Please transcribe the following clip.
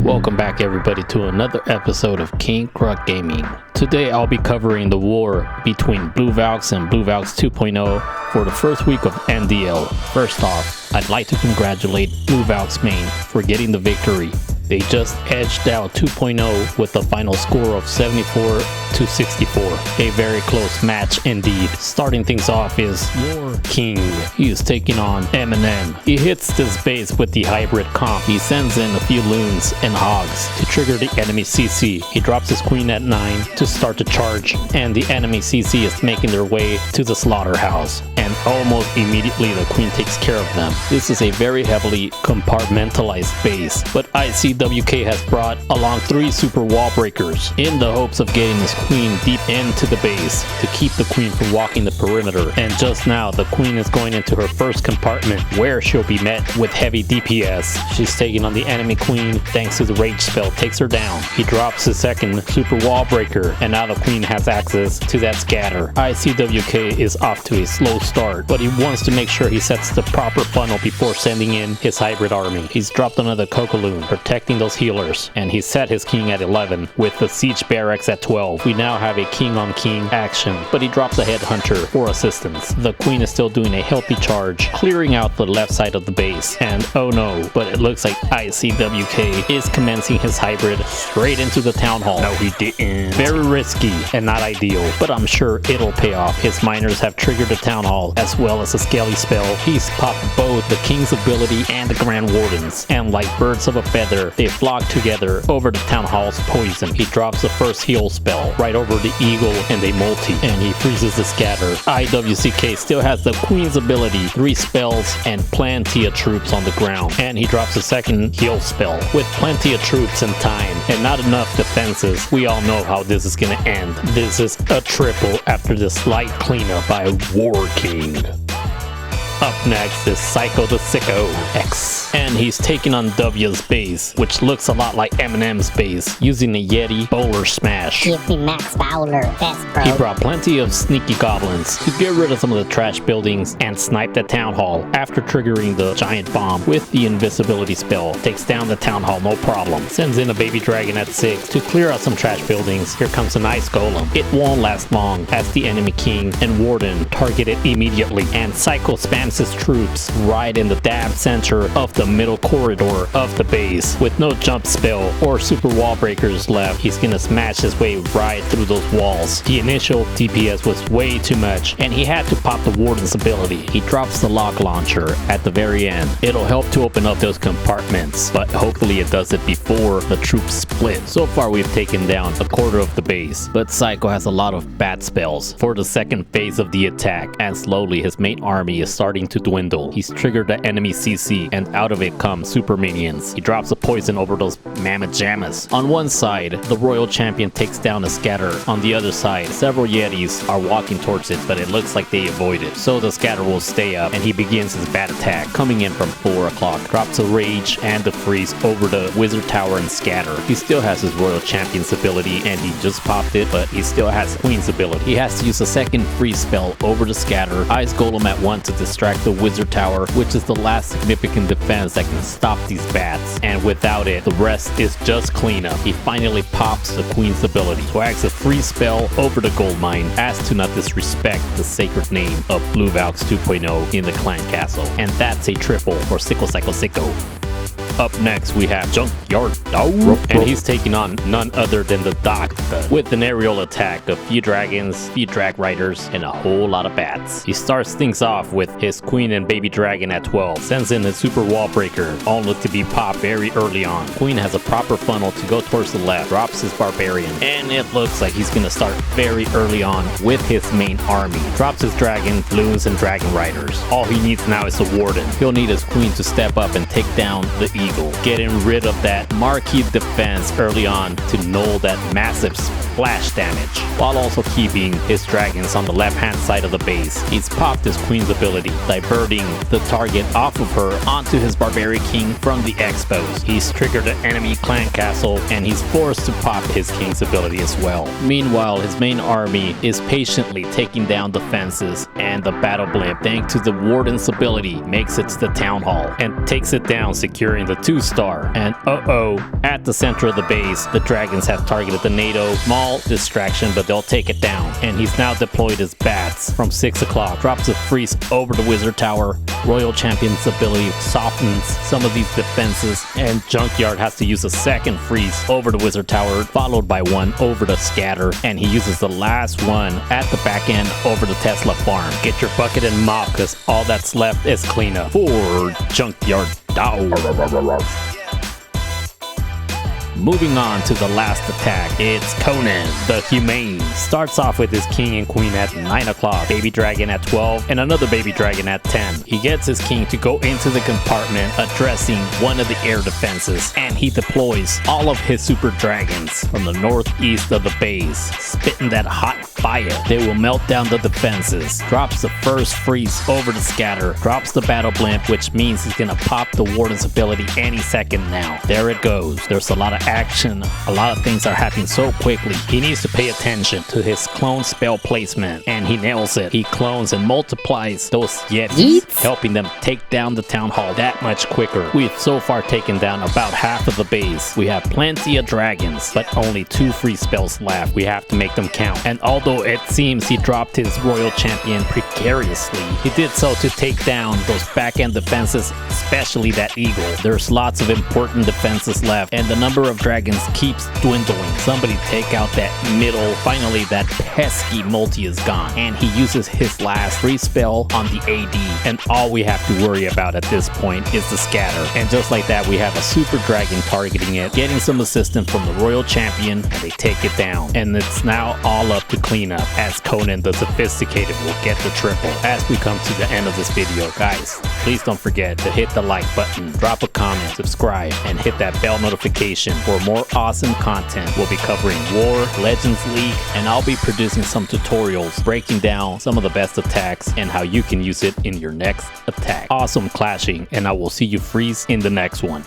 Welcome back everybody to another episode of King Kruk Gaming. Today I'll be covering the war between Blue Valks and Blue Valks 2.0 for the first week of NDL. First off, I'd like to congratulate Blue Valks main for getting the victory. They just edged out 2.0 with a final score of 74-64. A very close match indeed. Starting things off is WarKing. He is taking on Eminem. He hits this base with the hybrid comp. He sends in a few loons and hogs to trigger the enemy CC. He drops his queen at 9 to start the charge, and the enemy CC is making their way to the slaughterhouse. And almost immediately the queen takes care of them. This is a very heavily compartmentalized base, but ICWK has brought along 3 super wall breakers in the hopes of getting his queen deep into the base to keep the queen from walking the perimeter. And just now the queen is going into her first compartment where she'll be met with heavy DPS. She's taking on the enemy queen thanks to the rage spell takes her down. He drops his second super wall breaker and now the queen has access to that scatter. ICWK is off to a slow start, but he wants to make sure he sets the proper funnel before sending in his hybrid army. He's dropped another Kokoloon, protecting those healers, and he set his king at 11 with the siege barracks at 12. We now have a king on king action, but he drops a headhunter for assistance. The queen is still doing a healthy charge, clearing out the left side of the base, and oh no, but it looks like ICWK is commencing his hybrid straight into the town hall. No, he didn't. Very risky and not ideal, but I'm sure it'll pay off. His miners have triggered the town hall as well as a scaly spell. He's popped both the king's ability and the grand warden's, and like birds of a feather, they flock together over the town hall's poison. He drops the first heal spell right over the eagle and a multi, and he freezes the scatter. IWCK still has the queen's ability, 3 spells and plenty of troops on the ground, and he drops a second heal spell with plenty of troops and time and not enough defenses. We all know how this is gonna end. This is a triple after the slight cleanup by WarKing. Up next is Psycho the Sicko X, and he's taking on W's base, which looks a lot like Eminem's base, using a Yeti bowler smash. Give me Max Bowler, best bro. He brought plenty of sneaky goblins to get rid of some of the trash buildings and snipe the town hall after triggering the giant bomb with the invisibility spell. Takes down the town hall no problem. Sends in a baby dragon at 6 to clear out some trash buildings. Here comes an ice golem. It won't last long as the enemy king and warden target it immediately, and Psycho spams his troops right in the damn center of the middle corridor of the base. With no jump spell or super wall breakers left, he's gonna smash his way right through those walls. The initial DPS was way too much, and he had to pop the warden's ability. He drops the lock launcher at the very end. It'll help to open up those compartments, but hopefully it does it before the troops split. So far we've taken down a quarter of the base, but Psycho has a lot of bad spells for the second phase of the attack, and slowly his main army is starting to dwindle. He's triggered the enemy CC, and out of it come super minions. He drops a poison over those mammoth jammas. On one side, the royal champion takes down a scatter. On the other side, several yetis are walking towards it, but it looks like they avoid it. So the scatter will stay up, and he begins his bad attack, coming in from 4 o'clock. Drops a rage and the freeze over the wizard tower and scatter. He still has his royal champion's ability, and he just popped it, but he still has queen's ability. He has to use a second freeze spell over the scatter. Ice golem at 1 to distract the wizard tower, which is the last significant defense that can stop these bats, and without it the rest is just cleanup. He finally pops the queen's ability, swags a free spell over the gold mine as to not disrespect the sacred name of Blue Valks 2.0 in the clan castle, and that's a triple for Sicko. Up next we have Junkyard, and he's taking on none other than the Doctor with an aerial attack of few dragons, few drag riders, and a whole lot of bats. He starts things off with his queen and baby dragon at 12, sends in a super wall breaker, only to be popped very early on. Queen has a proper funnel to go towards the left, drops his barbarian, and it looks like he's gonna start very early on with his main army. Drops his dragon, loons, and dragon riders. All he needs now is a warden. He'll need his queen to step up and take down the eagle, getting rid of that marquee defense early on to null that massive splash damage, while also keeping his dragons on the left hand side of the base. He's popped his queen's ability, diverting the target off of her onto his barbarian king from the expos. He's triggered the enemy clan castle, and he's forced to pop his king's ability as well. Meanwhile, his main army is patiently taking down defenses, and the battle blimp, thanks to the warden's ability, makes it to the town hall and takes it down, securing the 2-star. And at the center of the base, the dragons have targeted the NATO. Small distraction, but they'll take it down. And he's now deployed his bats from 6 o'clock. Drops a freeze over the wizard tower. Royal Champion's ability softens some of these defenses, and Junkyard has to use a second freeze over the wizard tower, followed by one over the scatter, and he uses the last one at the back end over the Tesla farm. Get your bucket and mop, because all that's left is cleanup for Junkyard down. Moving on to the last attack, it's Conan, the Humane. Starts off with his king and queen at 9 o'clock, baby dragon at 12, and another baby dragon at 10. He gets his king to go into the compartment, addressing one of the air defenses, and he deploys all of his super dragons from the northeast of the base, spitting that hot fire. They will melt down the defenses. Drops the first freeze over the scatter, drops the battle blimp, which means he's gonna pop the warden's ability any second now. There it goes. There's a lot of action. A lot of things are happening so quickly. He needs to pay attention to his clone spell placement, and he nails it. He clones and multiplies those Yetis, helping them take down the town hall that much quicker. We've so far taken down about half of the base. We have plenty of dragons, but only 2 free spells left. We have to make them count. And although it seems he dropped his royal champion precariously, he did so to take down those back-end defenses, especially that eagle. There's lots of important defenses left, and the number of dragons keeps dwindling. Somebody take out that middle. Finally, that pesky multi is gone, and he uses his last free spell on the AD, and all we have to worry about at this point is the scatter. And just like that, we have a super dragon targeting it, getting some assistance from the royal champion, and they take it down. And it's now all up to clean up, as Conan the Sophisticated will get the triple. As we come to the end of this video, guys, please don't forget to hit the like button, drop a comment, subscribe, and hit that bell notification for more awesome content. We'll be covering War, Legends League, and I'll be producing some tutorials breaking down some of the best attacks and how you can use it in your next attack. Awesome clashing, and I will see you freeze in the next one.